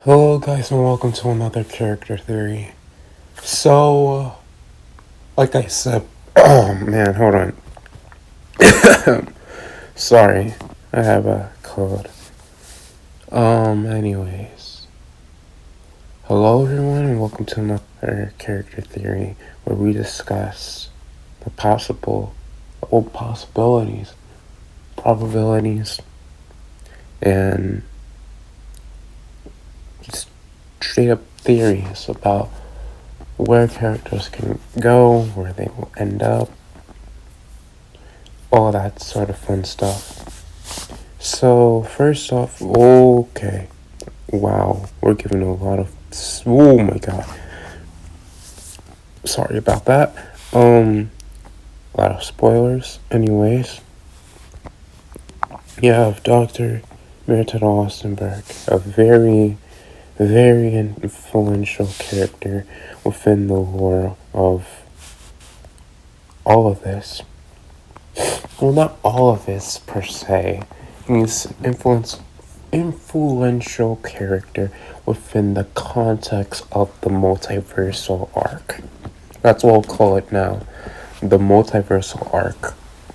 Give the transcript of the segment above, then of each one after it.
Hello guys and welcome to another character theory. So, like I said, oh man, hold on. Sorry, I have a cold. Anyways. Hello everyone and welcome to another character theory where we discuss the possibilities, probabilities, and just straight up theories about where characters can go, where they will end up, all that sort of fun stuff. So, first off, okay. Wow, we're giving a lot of. Oh my god. Sorry about that. A lot of spoilers. Anyways, you have Dr. Mirratado Austinbur, a very, very influential character within the lore of all of this. Well, not all of this per se. He's influential character within the context of the multiversal arc. That's what we'll call it now. The multiversal arc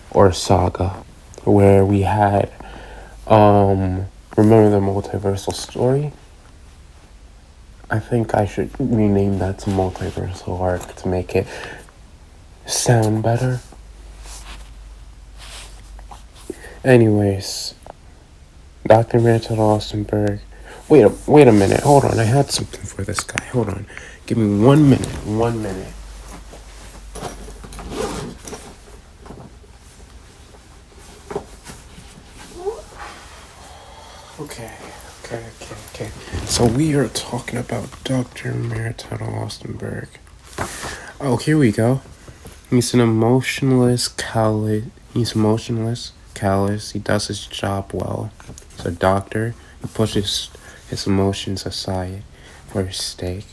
or saga. Where we had remember the multiversal story? I think I should rename that to multiversal arc to make it sound better. Anyways, Dr. Mirratado Austinbur. Wait a minute. Hold on. I had something for this guy. Hold on. Give me 1 minute. 1 minute. Okay. So we are talking about Dr. Mirratado Austinbur. Oh, here we go. He's an emotionless, callous. He does his job well. He's a doctor. He pushes his emotions aside for his stake.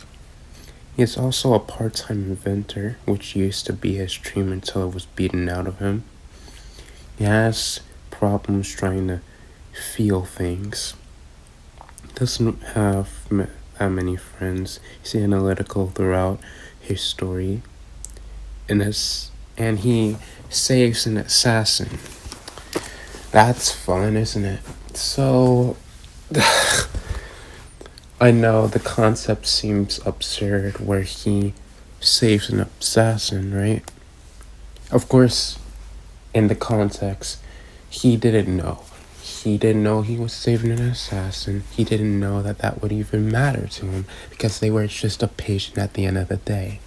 He is also a part-time inventor, which used to be his dream until it was beaten out of him. He has problems trying to feel things. He doesn't have that many friends. He's analytical throughout his story. And he saves an assassin. That's fun, isn't it? So, I know the concept seems absurd where he saves an assassin, right? Of course, in the context, he didn't know. He didn't know he was saving an assassin. He didn't know that would even matter to him because they were just a patient at the end of the day.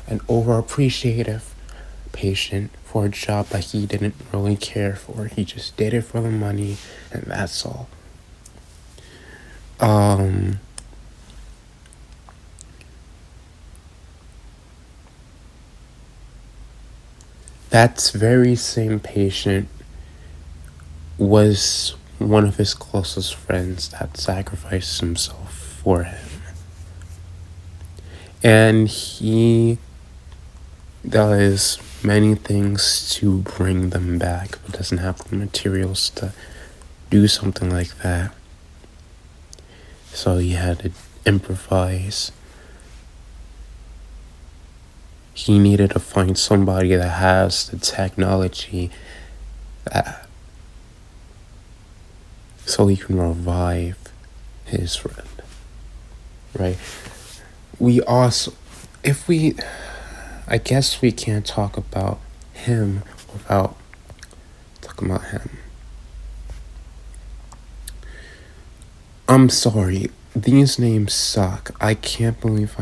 An overappreciative patient for a job that he didn't really care for. He just did it for the money, and that's all. That very same patient was one of his closest friends that sacrificed himself for him. And he does many things to bring them back, but doesn't have the materials to do something like that. So he had to improvise. He needed to find somebody that has the technology so he can revive his friend. Right? I guess we can't talk about him without talking about him. I'm sorry, these names suck. I can't believe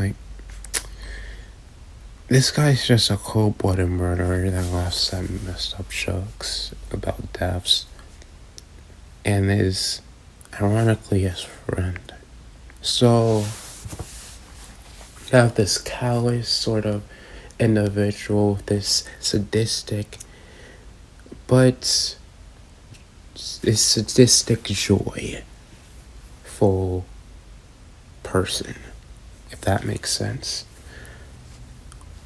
this guy's just a cold-blooded murderer that laughs at messed up jokes about deaths and is ironically his friend. So you have this callous sort of individual, this sadistic joyful person, if that makes sense,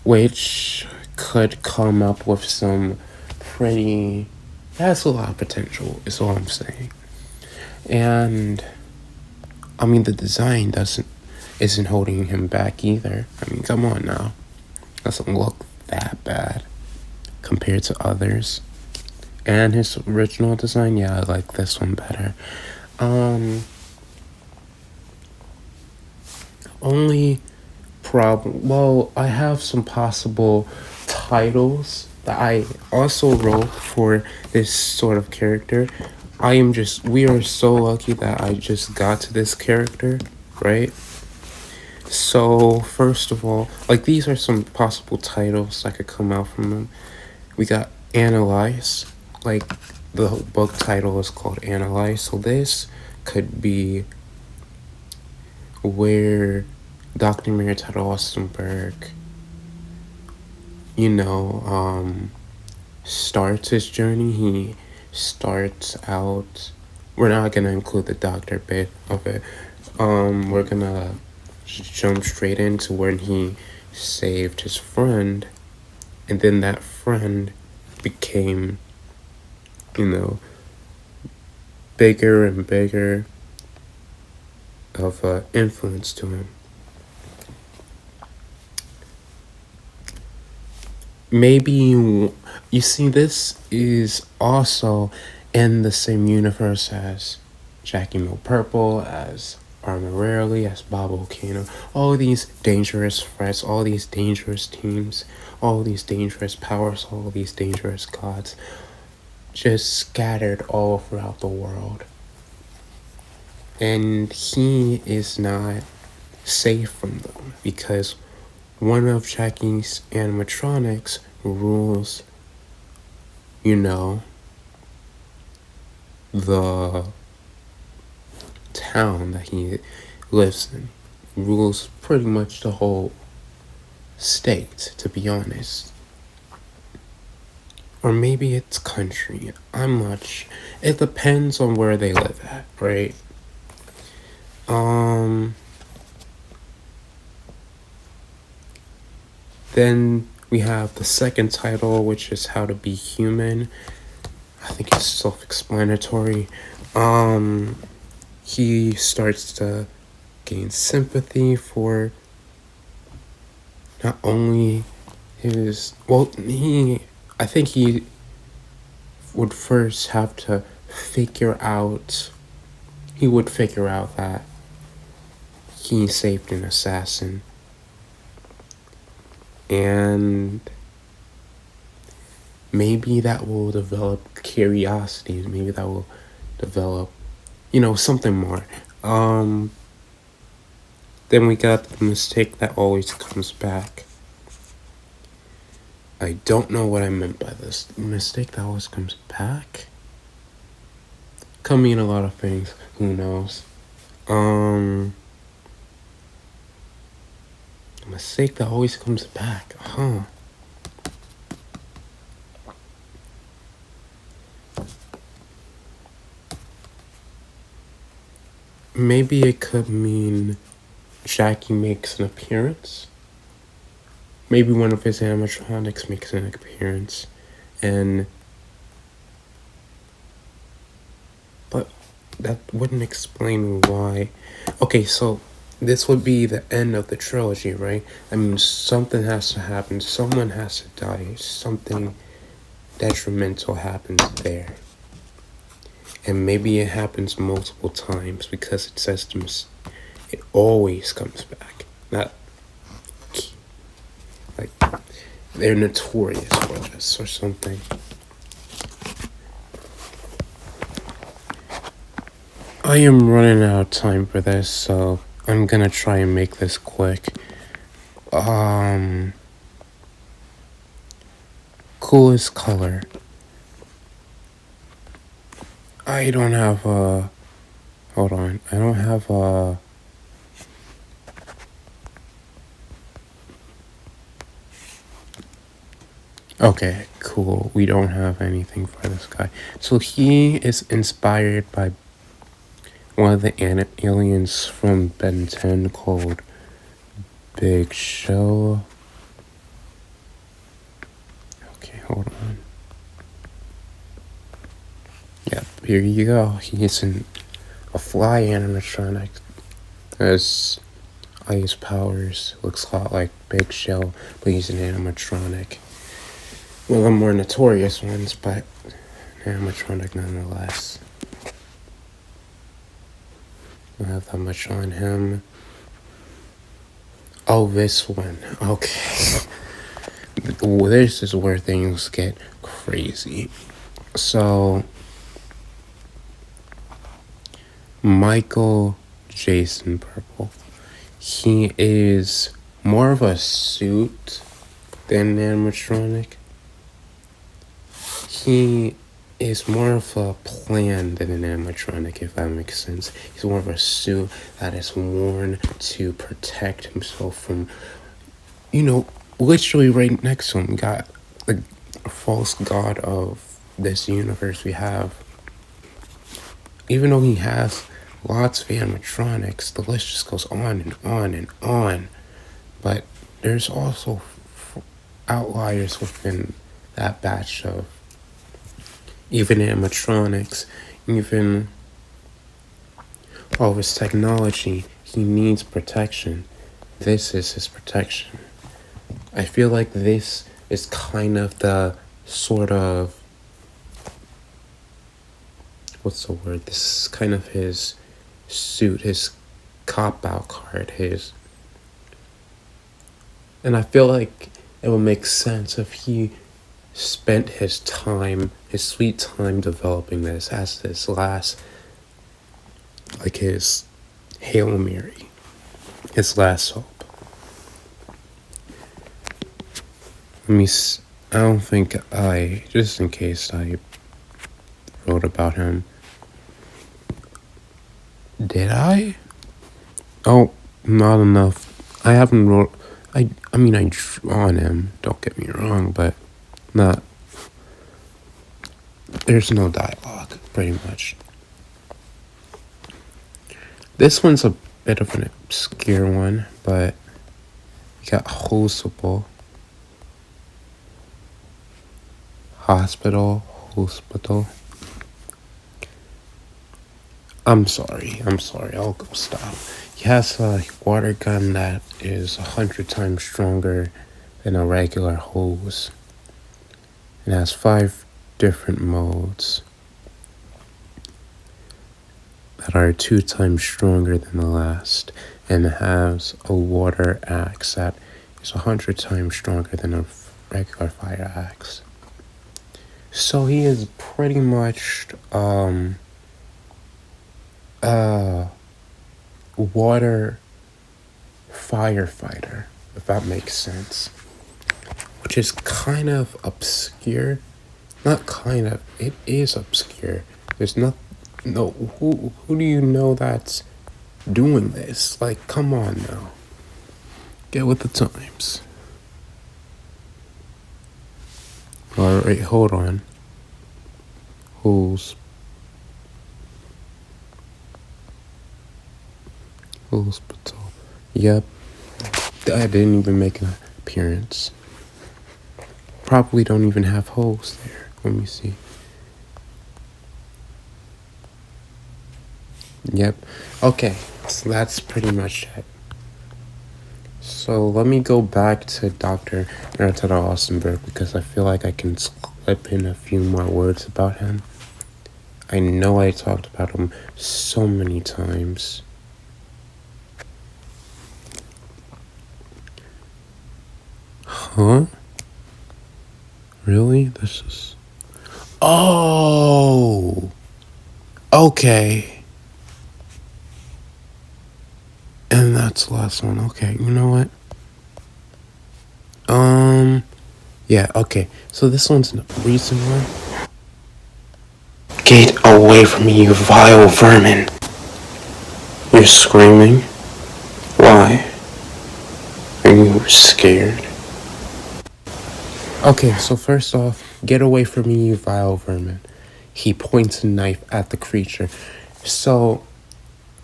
which could come up with some has a lot of potential, is all I'm saying. And I mean, the design isn't holding him back either. I mean, come on now. Doesn't look that bad compared to others. And his original design, yeah, I like this one better. Only problem, well, I have some possible titles that I also wrote for this sort of character. We are so lucky that I just got to this character, right? So, first of all, like, these are some possible titles that could come out from them. We got Analyze, like, the book title is called Analyze, so this could be where Dr. Mirratado Austinbur, starts his journey. He starts out. We're not gonna include the doctor bit of it. We're gonna jump straight into when he saved his friend, and then that friend became, bigger and bigger of an influence to him. Maybe you see, this is also in the same universe as Jackie Mill Purple, as Armor Rarely, as Bob Volcano. All these dangerous threats, all these dangerous teams, all these dangerous powers, all these dangerous gods, just scattered all throughout the world. And he is not safe from them because one of Jackie's animatronics rules, the town that he lives in. Rules pretty much the whole state, to be honest. Or maybe it's country. I'm not sure. It depends on where they live at, right? Then we have the second title, which is How to Be Human. I think it's self-explanatory. He starts to gain sympathy for not only I think he would first have to figure out that he saved an assassin. And maybe that will develop curiosity. Maybe that will develop, something more. Then we got the mistake that always comes back. I don't know what I meant by this. Mistake that always comes back? Could mean a lot of things. Who knows? Mistake that always comes back. Maybe it could mean Jackie makes an appearance. Maybe one of his animatronics makes an appearance. But that wouldn't explain why. Okay, so this would be the end of the trilogy, right? I mean, something has to happen. Someone has to die. Something detrimental happens there. And maybe it happens multiple times because it says it always comes back. Not like they're notorious for this or something. I am running out of time for this, so I'm gonna try and make this quick. Coolest color. I don't have a... Hold on. I don't have a... Okay, cool. We don't have anything for this guy. So he is inspired by one of the aliens from Ben 10 called Big Show. Okay, hold on. Yep, here you go. He's a fly animatronic. As Ice Powers looks a lot like Big Shell, but he's an animatronic. One of the more notorious ones, but animatronic nonetheless. Don't have that much on him. Oh, this one. Okay. This is where things get crazy. So, Micheal Jason Purple. He is more of a suit than an animatronic. He is more of a plan than an animatronic, if that makes sense. He's more of a suit that is worn to protect himself from, literally right next to him, got the false god of this universe we have. Even though he has lots of animatronics, the list just goes on and on and on. But there's also outliers within that batch of even animatronics, even all of his technology. He needs protection. This is his protection. I feel like this is kind of the sort of, what's the word? This is kind of his suit, his cop-out card, and I feel like it would make sense if he spent his sweet time developing this as this last, like his Hail Mary, his last hope. I don't think just in case I wrote about him. Did I? Oh, not enough. I haven't wrote, I drew on him, don't get me wrong, but not, there's no dialogue, pretty much. This one's a bit of an obscure one, but we got Hosepital. Hosepital. I'm sorry, I'll go stop. He has a WaterGun that is 100 times stronger than a regular hose. It has 5 different modes that are 2 times stronger than the last, and it has a water axe that is 100 times stronger than a regular fire axe. So he is pretty much water firefighter, if that makes sense. Which is kind of obscure. Not kind of, it is obscure. There's who do you know that's doing this? Like, come on now. Get with the times. Alright, hold on. Hosepital. Yep. I didn't even make an appearance. Probably don't even have holes there. Let me see. Yep. Okay, so that's pretty much it. So let me go back to Dr. Mirratado Austinbur because I feel like I can slip in a few more words about him. I know I talked about him so many times. Huh? Really? This is... Oh! Okay. And that's the last one. Okay, you know what? Yeah, okay. So this one's a recent one. Get away from me, you vile vermin. You're screaming. Why? Are you scared? Okay, so first off, get away from me, you vile vermin. He points a knife at the creature. So,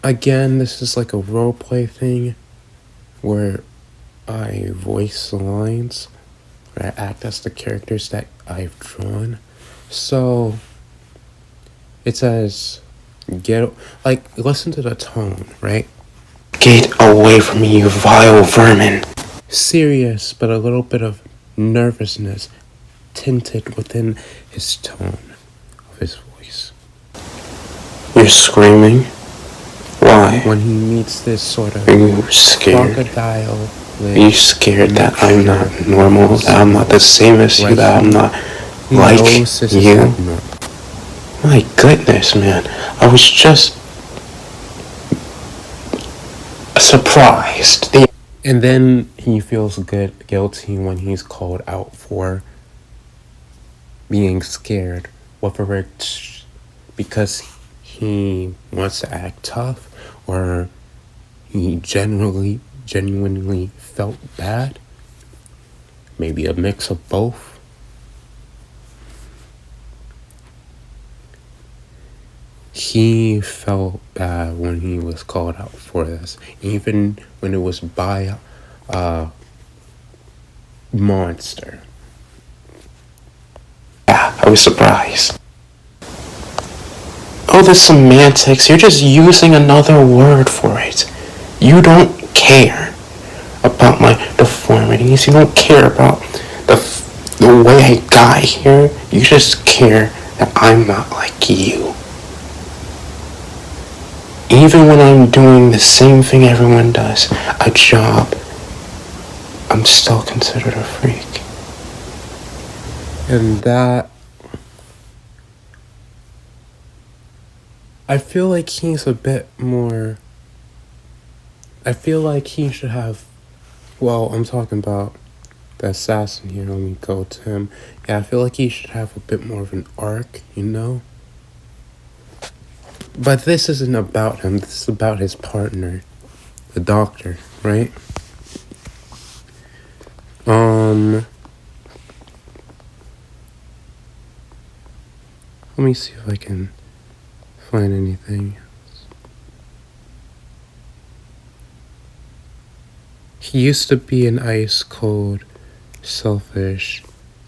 again, this is like a roleplay thing where I voice the lines, where I act as the characters that I've drawn. So, it says, listen to the tone, right? Get away from me, you vile vermin. Serious, but a little bit of nervousness tinted within his tone of his voice. You're screaming? Why? When he meets this sort of crocodile. Are you scared that I'm not normal, that I'm not the same as you, that I'm not like you? My goodness, man. I was just surprised. And then he feels guilty when he's called out for being scared, whether it's because he wants to act tough or he genuinely felt bad. Maybe a mix of both. He felt bad when he was called out for this, even when it was by a monster. Yeah, I was surprised. Oh, the semantics, you're just using another word for it. You don't care about my deformities. You don't care about the way I got here. You just care that I'm not like you. Even when I'm doing the same thing everyone does, a job, I'm still considered a freak. And that, I feel like he's a bit more, I feel like he should have, well, I'm talking about the assassin here, let me go to him. Yeah, I feel like he should have a bit more of an arc, you know? But this isn't about him, this is about his partner, the doctor, right? Let me see if I can find anything else. He used to be an ice cold, selfish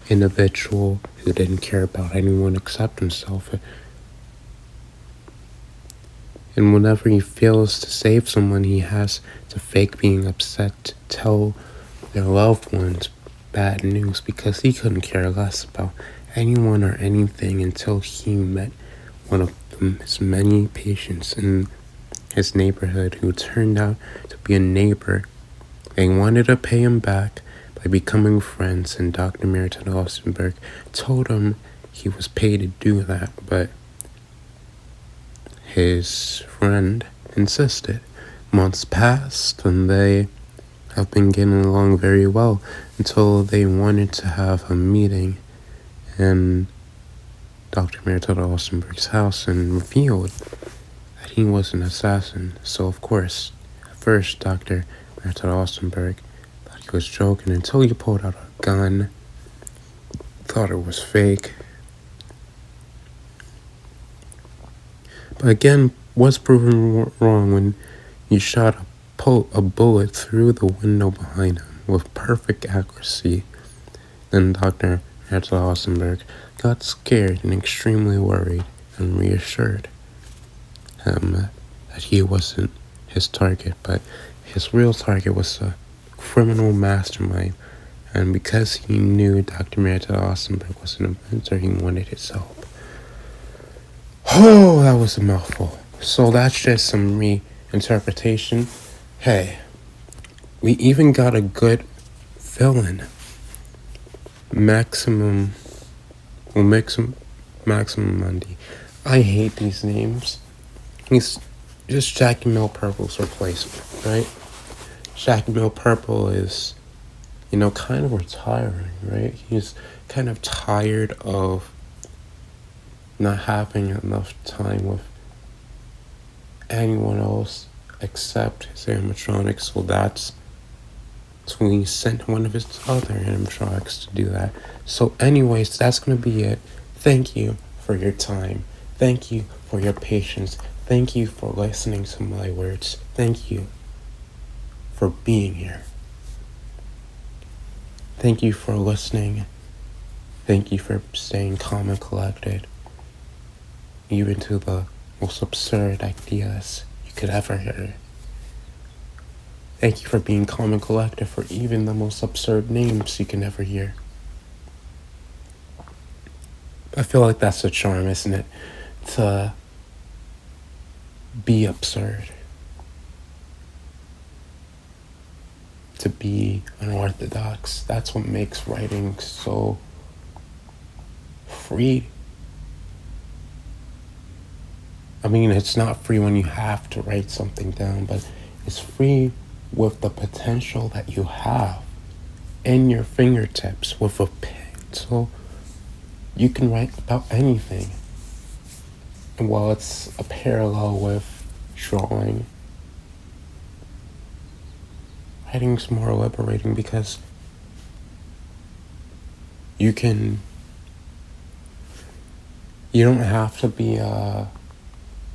individual who didn't care about anyone except himself. And whenever he fails to save someone, he has to fake being upset to tell their loved ones bad news because he couldn't care less about anyone or anything until he met one of his many patients in his neighborhood who turned out to be a neighbor. They wanted to pay him back by becoming friends, and Dr. Mirratado Austinbur told him he was paid to do that, but his friend insisted. Months passed, and they have been getting along very well until they wanted to have a meeting in Dr. Mirratado Austinbur's house and revealed that he was an assassin. So, of course, at first, Dr. Mirratado Austinbur thought he was joking until he pulled out a gun, thought it was fake. But again, was proven wrong when he shot a bullet through the window behind him with perfect accuracy. Then Dr. Mirratado Austinbur got scared and extremely worried and reassured him that he wasn't his target, but his real target was a criminal mastermind. And because he knew Dr. Mirratado Austinbur was an inventor, he wanted his help. Oh, that was a mouthful. So that's just some reinterpretation. Hey, we even got a good villain. Maximum Monday. I hate these names. He's just Jackie Mill Purple's replacement, right? Jackie Mill Purple is, kind of retiring, right? He's kind of tired of not having enough time with anyone else except his animatronics. So he sent one of his other animatronics to do that. So anyways, that's going to be it. Thank you for your time. Thank you for your patience. Thank you for listening to my words. Thank you for being here. Thank you for listening. Thank you for staying calm and collected, even to the most absurd ideas you could ever hear. Thank you for being calm and collected for even the most absurd names you can ever hear. I feel like that's the charm, isn't it? To be absurd. To be unorthodox. That's what makes writing so free. I mean, it's not free when you have to write something down, but it's free with the potential that you have in your fingertips with a pencil. You can write about anything. And while it's a parallel with drawing, writing's more liberating because you don't have to be you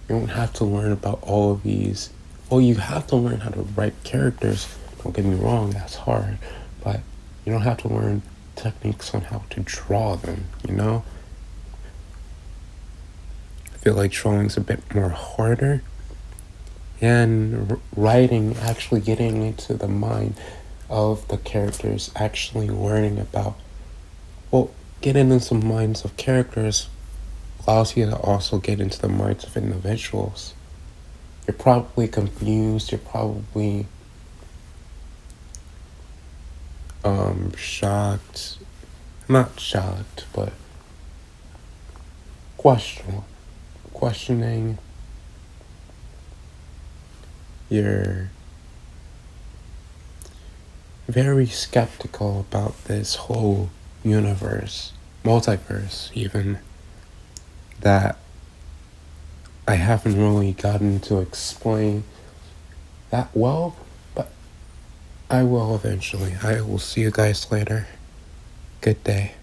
don't have to learn about all of these. Well, you have to learn how to write characters. Don't get me wrong, that's hard. But you don't have to learn techniques on how to draw them, you know? I feel like drawing's a bit more harder. And writing, actually getting into the mind of the characters, actually learning about, well, getting into the minds of characters allows you to also get into the minds of individuals. You're probably confused, you're probably shocked, not shocked, but questioning. You're very skeptical about this whole universe, multiverse even, that I haven't really gotten to explain that well, but I will eventually. I will see you guys later. Good day.